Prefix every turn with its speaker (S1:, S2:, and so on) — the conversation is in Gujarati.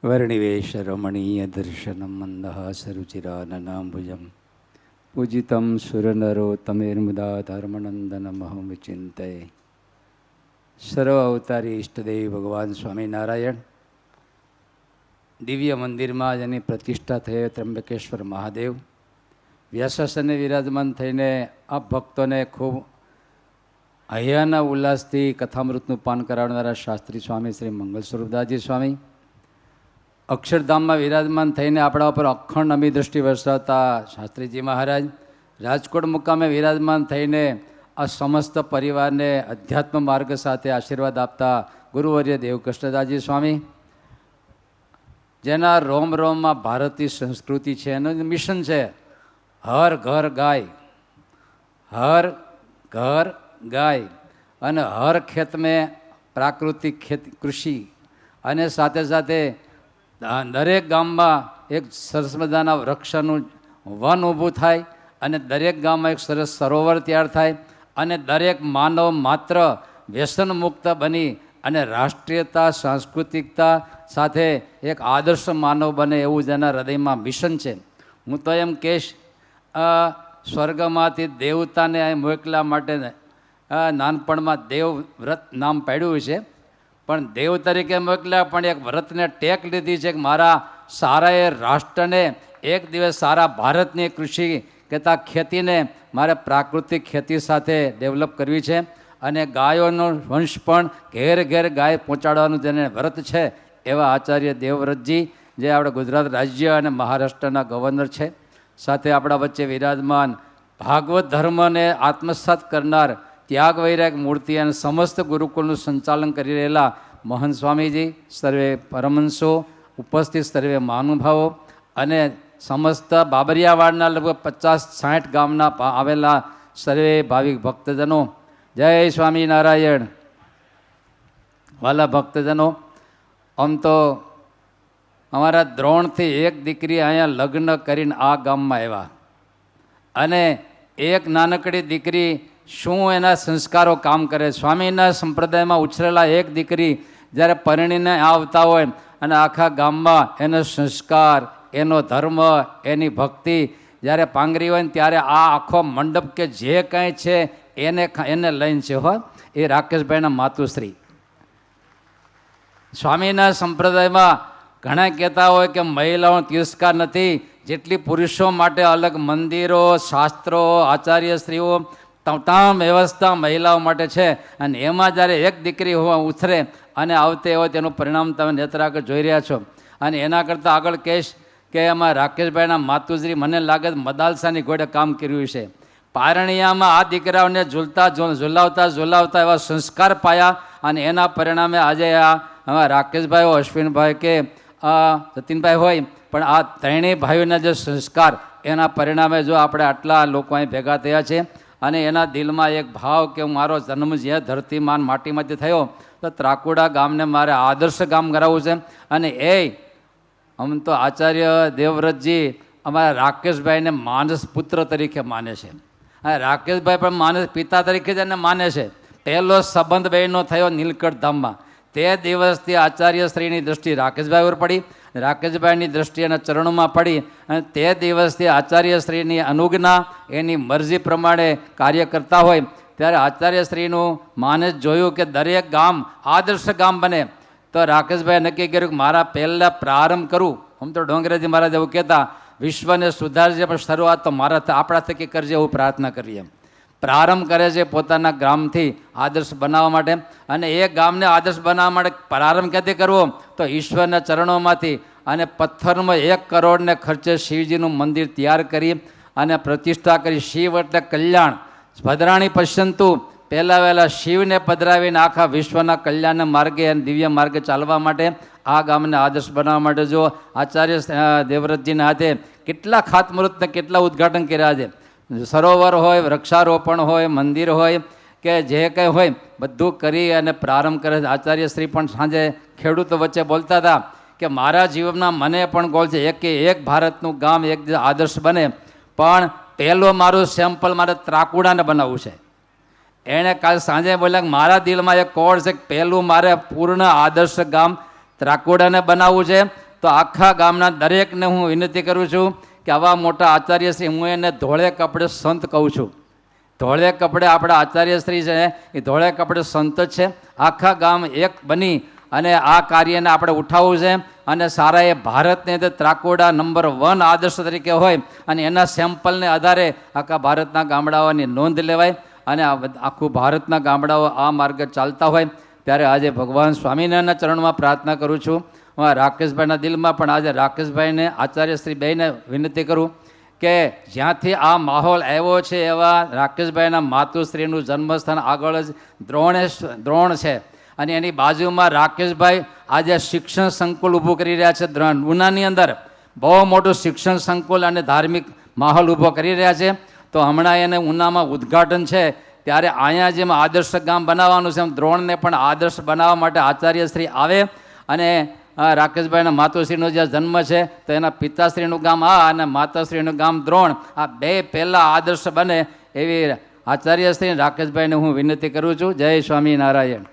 S1: વર્ણિવેશરમણીયદર્શनं મંદહાસરુચિરાનનાંબુજં પૂજિतं સુરનરોત્તમેર્મુદા ધર્મનંદનમહં વિચિંતયે. સર્વ અવતારી ઈષ્ટદેવ ભગવાન સ્વામિનારાયણ દિવ્ય મંદિરમાં જેની પ્રતિષ્ઠા થઈ ત્રંબકેશ્વર મહાદેવ વ્યાસાસને વિરાજમાન થઈને આ ભક્તોને ખૂબ હૈયાના ઉલ્લાસથી કથામૃતનું પાન કરાવનારા શાસ્ત્રી સ્વામી શ્રી મંગલ સ્વરૂપદાસજી સ્વામી અક્ષરધામમાં વિરાજમાન થઈને આપણા ઉપર અખંડ અમી દૃષ્ટિ વરસાવતા શાસ્ત્રીજી મહારાજ રાજકોટ મુકામે વિરાજમાન થઈને આ સમસ્ત પરિવારને અધ્યાત્મ માર્ગ સાથે આશીર્વાદ આપતા ગુરુવર્ય દેવકૃષ્ણદાસજી સ્વામી, જેના રોમ રોમમાં ભારતીય સંસ્કૃતિ છે, એનું મિશન છે હર ઘર ગાય, હર ઘર ગાય અને હર ખેત મેં પ્રાકૃતિક ખેતી કૃષિ, અને સાથે સાથે દરેક ગામમાં એક સરસ મજાના વૃક્ષનું વન ઊભું થાય અને દરેક ગામમાં એક સરસ સરોવર તૈયાર થાય અને દરેક માનવ માત્ર વ્યસન મુક્ત બની અને રાષ્ટ્રીયતા સાંસ્કૃતિકતા સાથે એક આદર્શ માનવ બને એવું જેના હૃદયમાં મિશન છે. હું તો એમ કહીશ, સ્વર્ગમાંથી દેવતાને અહીં મોકલા માટે નાનપણમાં દેવ વ્રત નામ પાડ્યું છે, પણ દેવ તરીકે મોકલ્યા પણ એક વ્રતને ટેક લીધી છે કે મારા સારા એ રાષ્ટ્રને એક દિવસ સારા ભારતની કૃષિ કહેતા ખેતીને મારે પ્રાકૃતિક ખેતી સાથે ડેવલપ કરવી છે અને ગાયોનો વંશ પણ ઘેર ઘેર ગાય પહોંચાડવાનું જેને વ્રત છે એવા આચાર્ય દેવવ્રતજી, જે આપણા ગુજરાત રાજ્ય અને મહારાષ્ટ્રના ગવર્નર છે, સાથે આપણા વચ્ચે વિરાજમાન ભાગવત ધર્મને આત્મસાત કરનાર ત્યાગ વૈરાગ મૂર્તિ અને સમસ્ત ગુરુકુળનું સંચાલન કરી રહેલા મહંત સ્વામીજી, સર્વે પરમહંસો, ઉપસ્થિત સર્વે મહાનુભાવો અને સમસ્ત બાબરિયાવાડના લગભગ 50-60 ગામના આવેલા સર્વે ભાવિક ભક્તજનો, જય સ્વામિનારાયણ. વાલા ભક્તજનો, આમ તો અમારા દ્રોણથી એક દીકરી અહીંયા લગ્ન કરીને આ ગામમાં આવ્યા અને એક નાનકડી દીકરી શું એના સંસ્કારો કામ કરે. સ્વામીના સંપ્રદાયમાં ઉછરેલા એક દીકરી જ્યારે પરણીને આવતા હોય અને આખા ગામમાં એનો સંસ્કાર, એનો ધર્મ, એની ભક્તિ જ્યારે પાંગરી હોય ને ત્યારે આ આખો મંડપ કે જે કંઈ છે એને લઈને છે હો એ રાકેશભાઈના માતુશ્રી. સ્વામીના સંપ્રદાયમાં ઘણા કહેતા હોય કે મહિલાઓનો તિરસ્કાર નથી, જેટલી પુરુષો માટે અલગ મંદિરો, શાસ્ત્રો, આચાર્યશ્રીઓ તમામ વ્યવસ્થા મહિલાઓ માટે છે અને એમાં જ્યારે એક દીકરી ઉછરે અને આવતે હોય તેનું પરિણામ તમે નેત્રાગર જોઈ રહ્યા છો. અને એના કરતાં આગળ કહીશ કે એમાં રાકેશભાઈના માતુશ્રી મને લાગે મદાલસાની ઘોડે કામ કર્યું છે. પારણિયામાં આ દીકરાઓને ઝુલાવતા એવા સંસ્કાર પાયા અને એના પરિણામે આજે આ રાકેશભાઈ હોય, અશ્વિનભાઈ કે જતીનભાઈ હોય, પણ આ ત્રણેય ભાઈઓના જે સંસ્કાર એના પરિણામે જો આપણે આટલા લોકો અહીં ભેગા થયા છે અને એના દિલમાં એક ભાવ કે મારો જન્મ જે ધરતીમાન માટીમાંથી થયો તો ત્રાકુડા ગામને મારે આદર્શ ગામ કરાવવું છે. અને આમ તો આચાર્ય દેવવ્રતજી અમારા રાકેશભાઈને માનસ પુત્ર તરીકે માને છે અને રાકેશભાઈ પણ માનસ પિતા તરીકે જ એને માને છે. પહેલો સંબંધ બહેનો થયો નીલકંઠ ધામમાં, તે દિવસથી આચાર્યશ્રીની દૃષ્ટિ રાકેશભાઈ ઉપર પડી, રાકેશભાઈની દૃષ્ટિ એના ચરણોમાં પડી અને તે દિવસથી આચાર્યશ્રીની અનુજ્ઞા, એની મરજી પ્રમાણે કાર્ય કરતા હોય ત્યારે આચાર્યશ્રીનું માને જોયું કે દરેક ગામ આદર્શ ગામ બને. તો રાકેશભાઈ નક્કી કર્યું કે મારા પહેલાં પ્રારંભ કરું. આમ તો ડોંગરેજી મહારાજ એવું કહેતા, વિશ્વને સુધારજે પણ શરૂઆત તો આપણા થકી કરજે એવું પ્રાર્થના કરીએ. પ્રારંભ કરે છે પોતાના ગામથી આદર્શ બનાવવા માટે અને એ ગામને આદર્શ બનાવવા માટે પ્રારંભ ક્યાંથી કરવો તો ઈશ્વરના ચરણોમાંથી. અને પથ્થરમાં 1 કરોડને ખર્ચે શિવજીનું મંદિર તૈયાર કરી અને પ્રતિષ્ઠા કરી. શિવ એટલે કલ્યાણ, ભદ્રાણી પશ્યંતુ, પહેલાં વહેલા શિવને પધરાવીને આખા વિશ્વના કલ્યાણના માર્ગે અને દિવ્ય માર્ગે ચાલવા માટે આ ગામને આદર્શ બનાવવા માટે જો આચાર્ય દેવવ્રતજીના હાથે કેટલા ખાતમુહૂર્તને કેટલા ઉદ્ઘાટન કર્યા છે. સરોવર હોય, વૃક્ષારોપણ હોય, મંદિર હોય કે જે કંઈ હોય બધું કરી અને પ્રારંભ કરે છે. આચાર્યશ્રી પણ સાંજે ખેડૂતો વચ્ચે બોલતા હતા કે મારા જીવનમાં મને પણ ગોલ છે કે એક ભારતનું ગામ એક આદર્શ બને, પણ પહેલો મારું સેમ્પલ મારે ત્રાકુડાને બનાવવું છે. એણે કાલ સાંજે બોલ્યા કે મારા દિલમાં એક કોડ છે કે પહેલું મારે પૂર્ણ આદર્શ ગામ ત્રાકુડાને બનાવવું છે. તો તો આખા ગામના દરેકને હું વિનંતી કરું છું કે આવા મોટા આચાર્યશ્રી, હું એને ધોળે કપડે સંત કહું છું. ધોળે કપડે આપણા આચાર્યશ્રી છે એ ધોળે કપડે સંત જ છે. આખા ગામ એક બની અને આ કાર્યને આપણે ઉઠાવવું છે અને સારા એ ભારતની અંદર ત્રાકોડા નંબર 1 આદર્શ તરીકે હોય અને એના સેમ્પલને આધારે આખા ભારતના ગામડાઓની નોંધ લેવાય અને આખું ભારતના ગામડાઓ આ માર્ગે ચાલતા હોય. ત્યારે આજે ભગવાન સ્વામિનારાયણના ચરણમાં પ્રાર્થના કરું છું. હું રાકેશભાઈના દિલમાં પણ આજે રાકેશભાઈને આચાર્યશ્રી બેયને વિનંતી કરું કે જ્યાંથી આ માહોલ આવ્યો છે એવા રાકેશભાઈના માતુશ્રીનું જન્મસ્થાન આગળ જ દ્રોણ છે અને એની બાજુમાં રાકેશભાઈ આજે શિક્ષણ સંકુલ ઊભું કરી રહ્યા છે. ઉનાની અંદર બહુ મોટું શિક્ષણ સંકુલ અને ધાર્મિક માહોલ ઊભો કરી રહ્યા છે. તો હમણાં એને ઉનામાં ઉદ્ઘાટન છે ત્યારે અહીંયા જેમ આદર્શ ગામ બનાવવાનું છે એમ દ્રોણને પણ આદર્શ બનાવવા માટે આચાર્યશ્રી આવે અને રાકેશભાઈના માતુશ્રીનો જે જન્મ છે તો એના પિતાશ્રીનું ગામ અને માતાશ્રીનું ગામ દ્રોણ, આ બે પહેલાં આદર્શ બને એવી આચાર્યશ્રી રાકેશભાઈને હું વિનંતી કરું છું. જય સ્વામિનારાયણ.